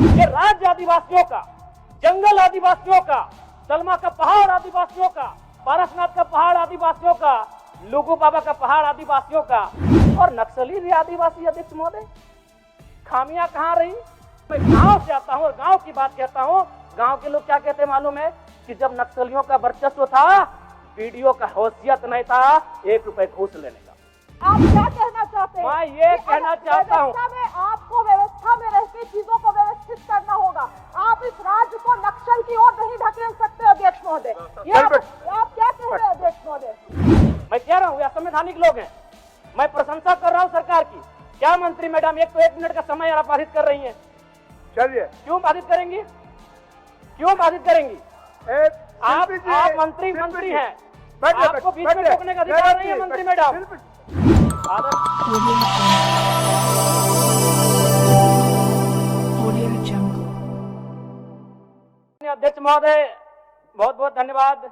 ये राज्य आदिवासियों का, जंगल आदिवासियों का, सलमा का पहाड़ आदिवासियों का, पारसनाथ का पहाड़ आदिवासियों का, लुगू बाबा का पहाड़ आदिवासियों का, और नक्सली भी आदिवासी। अध्यक्ष महोदय, खामियां कहां रही? मैं गांव से आता हूं और गांव की बात कहता हूं। गांव के लोग क्या कहते हैं मालूम है कि जब नक्सलियों का वर्चस्व था, वीडियो का हैसियत नहीं था 1 रुपए घूस लेने का। आप क्या कहना चाहते हैं? मैं ये कहना चाहता हूं, आपको व्यवस्था में रहकर चीजों को व्यवस्थित करना होगा। आप इस राज्य को नक्सल की ओर नहीं ढकेल सकते अध्यक्ष महोदय। आप क्या कह रहे हैं अध्यक्ष महोदय? मैं कह रहा हूँ असंवैधानिक लोग हैं। मैं प्रशंसा कर रहा हूँ सरकार की। क्या मंत्री मैडम एक तो 1 मिनट का समय आप बाधित कर रही हैं? चलिए, क्यों बाधित करेंगी? क्यों बाधित करेंगी? आप मंत्री हैं, आपको बीच में रोकने का अधिकार नहीं है मंत्री मैडम। अध्यक्ष महोदय, बहुत बहुत धन्यवाद।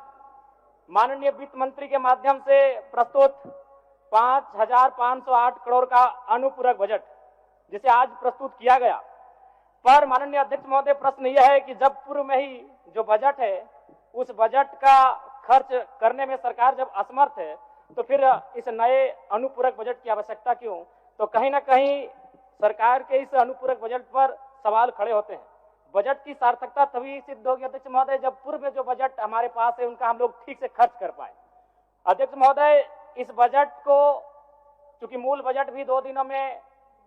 माननीय वित्त मंत्री के माध्यम से प्रस्तुत 5,508 करोड़ का अनुपूरक बजट जिसे आज प्रस्तुत किया गया, पर माननीय अध्यक्ष महोदय प्रश्न यह है कि जब पूर्व में ही जो बजट है उस बजट का खर्च करने में सरकार जब असमर्थ है तो फिर इस नए अनुपूरक बजट की आवश्यकता क्यों? तो कहीं ना कहीं सरकार के इस अनुपूरक बजट पर सवाल खड़े होते हैं। बजट की सार्थकता तभी सिद्ध होगी अध्यक्ष महोदय जब पूर्व में जो बजट हमारे पास है उनका हम लोग ठीक से खर्च कर पाए। अध्यक्ष महोदय, इस बजट को चूंकि मूल बजट भी 2 दिनों में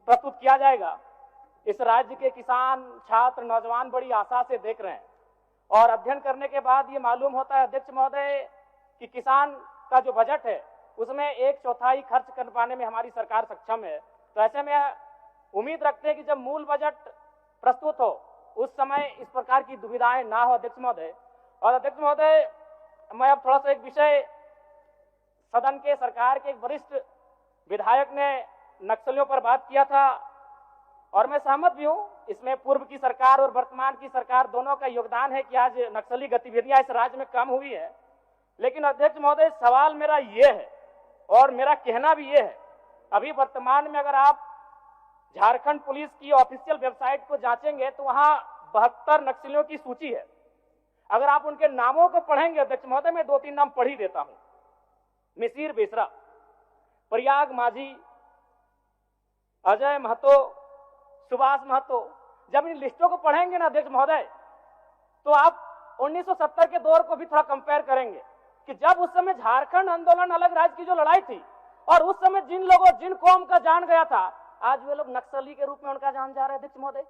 प्रस्तुत किया जाएगा, इस राज्य के किसान, छात्र, नौजवान बड़ी आशा से देख रहे हैं और अध्ययन करने के बाद ये मालूम होता है अध्यक्ष महोदय कि किसान का जो बजट है उसमें 1/4 खर्च कर पाने में हमारी सरकार सक्षम है। तो ऐसे में उम्मीद रखते हैं कि जब मूल बजट प्रस्तुत हो उस समय इस प्रकार की दुविधाएं ना हो अध्यक्ष महोदय। और अध्यक्ष महोदय, मैं अब थोड़ा सा एक विषय, सदन के सरकार के एक वरिष्ठ विधायक ने नक्सलियों पर बात किया था और मैं सहमत भी हूं। इसमें पूर्व की सरकार और वर्तमान की सरकार दोनों का योगदान है कि आज नक्सली गतिविधियां इस राज्य में कम हुई है। लेकिन अध्यक्ष महोदय, सवाल मेरा ये है और मेरा कहना भी ये है, अभी वर्तमान में अगर आप झारखंड पुलिस की ऑफिशियल वेबसाइट को जांचेंगे तो वहां 72 नक्सलियों की सूची है। अगर आप उनके नामों को पढ़ेंगे अध्यक्ष महोदय, मैं 2-3 नाम पढ़ ही देता हूं। मिसिर बेसरा, प्रयाग माझी, अजय महतो, सुभाष महतो। जब इन लिस्टों को पढ़ेंगे ना अध्यक्ष महोदय तो आप 1970 के दौर को भी थोड़ा कंपेयर करेंगे कि जब उस समय झारखंड आंदोलन, अलग राज्य की जो लड़ाई थी और उस समय जिन लोगों, जिन कौम का जान गया था, आज वे लोग नक्सली के रूप में उनका जान जा रहे हैं अध्यक्ष महोदय।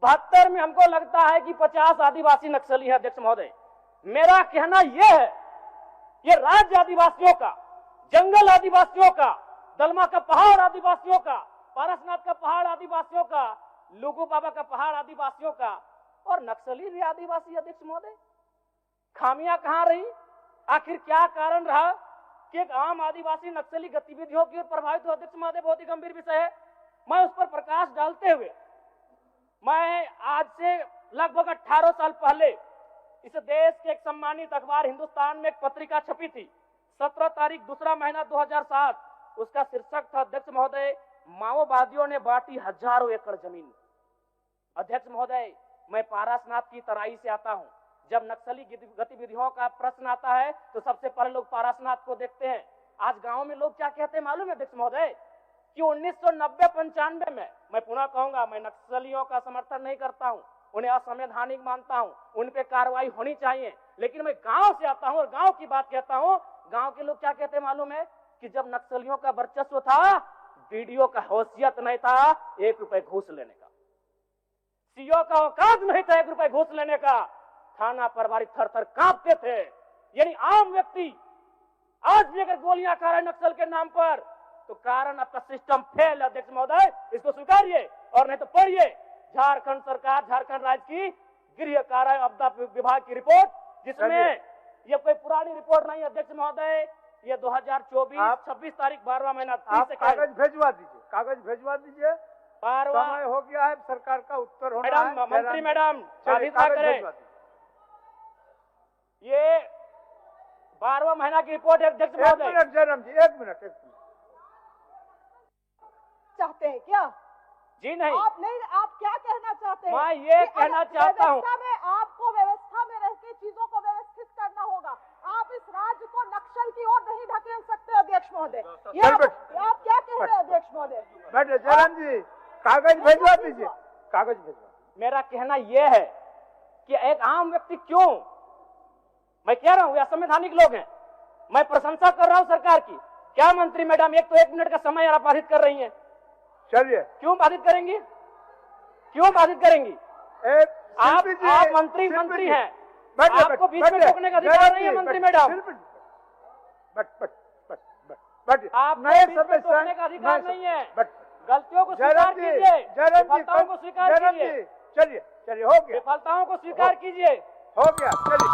72 में हमको लगता है कि 50 आदिवासी नक्सली है अध्यक्ष महोदय। मेरा कहना यह है, ये राज्य आदिवासियों का, जंगल आदिवासियों का, दलमा का पहाड़ आदिवासियों का, पारसनाथ का पहाड़ आदिवासियों का, लुगू बाबा का पहाड़ आदिवासियों का, और नक्सली भी आदिवासी अध्यक्ष महोदय। खामियां कहां रही? आखिर क्या कारण रहा कि एक आम आदिवासी नक्सली गतिविधियों की ओर प्रभावित हुआ? अध्यक्ष महोदय, बहुत ही गंभीर विषय है। मैं उस पर प्रकाश डालते हुए, मैं आज से लगभग 18 साल पहले इस देश के एक सम्मानित अखबार हिंदुस्तान में एक पत्रिका छपी थी, 17 तारीख 2रा महीना 2007। उसका शीर्षक था अध्यक्ष महोदय, माओवादियों ने बांटी हजारों एकड़ जमीन। अध्यक्ष महोदय, मैं पारसनाथ की तराई से आता हूं। जब नक्सली गतिविधियों का प्रश्न आता है तो सबसे पहले लोग पारसनाथ को देखते हैं। आज गांव में लोग क्या कहते हैं मालूम है अध्यक्ष महोदय कि 1990-95 में, मैं पुनः कहूंगा, मैं नक्सलियों का समर्थन नहीं करता हूं, उन्हें असंवैधानिक मानता हूं, उन पे कार्रवाई होनी चाहिए, लेकिन मैं गांव से आता हूं और गांव की बात कहता हूं। गांव के लोग क्या कहते हैं मालूम है कि जब नक्सलियों का वर्चस्व था, वीडियो का हैसियत नहीं था 1 रुपए घूस लेने का, सीओ का औकात नहीं था 1 रुपए घूस लेने का, थाना प्रभारी थर थर कांपते थे। यानी आम व्यक्ति आज भी अगर गोलियां खा रहे नक्सल के नाम पर तो कारण आपका सिस्टम फेल है अध्यक्ष महोदय, इसको स्वीकारिए और नहीं तो पढ़िए झारखंड सरकार, झारखंड राज्य की गृह कार्य आपदा विभाग की रिपोर्ट, जिसमें ये कोई पुरानी रिपोर्ट नहीं अध्यक्ष महोदय, ये 2024 26 तारीख 12वां महीना। कागज भेजवा दीजिए, कागज भेजवा दीजिए। समय हो गया है, सरकार का उत्तर होना है। मंत्री मैडम करें, ये 12वां महीना की रिपोर्ट है अध्यक्ष महोदय। एक मिनट जयराम जी, एक मिनट चाहते हैं क्या? जी नहीं, आप क्या कहना चाहते हैं? मैं ये कहना चाहता हूँ, व्यवस्था में आपको व्यवस्था में रह के चीजों को व्यवस्थित करना होगा। आप इस राज्य को नक्सल की ओर नहीं ढकेल सकते अध्यक्ष महोदय। ये आप क्या कह रहे हैं अध्यक्ष महोदय? बैठे जयराम जी, कागज भेजवा दीजिए, कागज भेजवा। मेरा कहना यह है कि एक आम व्यक्ति क्यों, मैं कह रहा हूं यह संवैधानिक लोग हैं, मैं प्रशंसा कर रहा हूं सरकार की। क्या मंत्री मैडम एक तो 1 मिनट का समय आप बाधित कर रही हैं, चलिए क्यों बाधित करेंगी, क्यों बाधित करेंगी? आप मंत्री हैं, आपको बीच में टोकने का अधिकार नहीं है मंत्री मैडम, आप बीच में टोकने का अधिकार नहीं है। गलतियों को स्वीकार कीजिए, विफलताओं को स्वीकार कीजिए, चलिए चलिए हो गया, विफलताओं को स्वीकार कीजिए, हो गया, चलिए।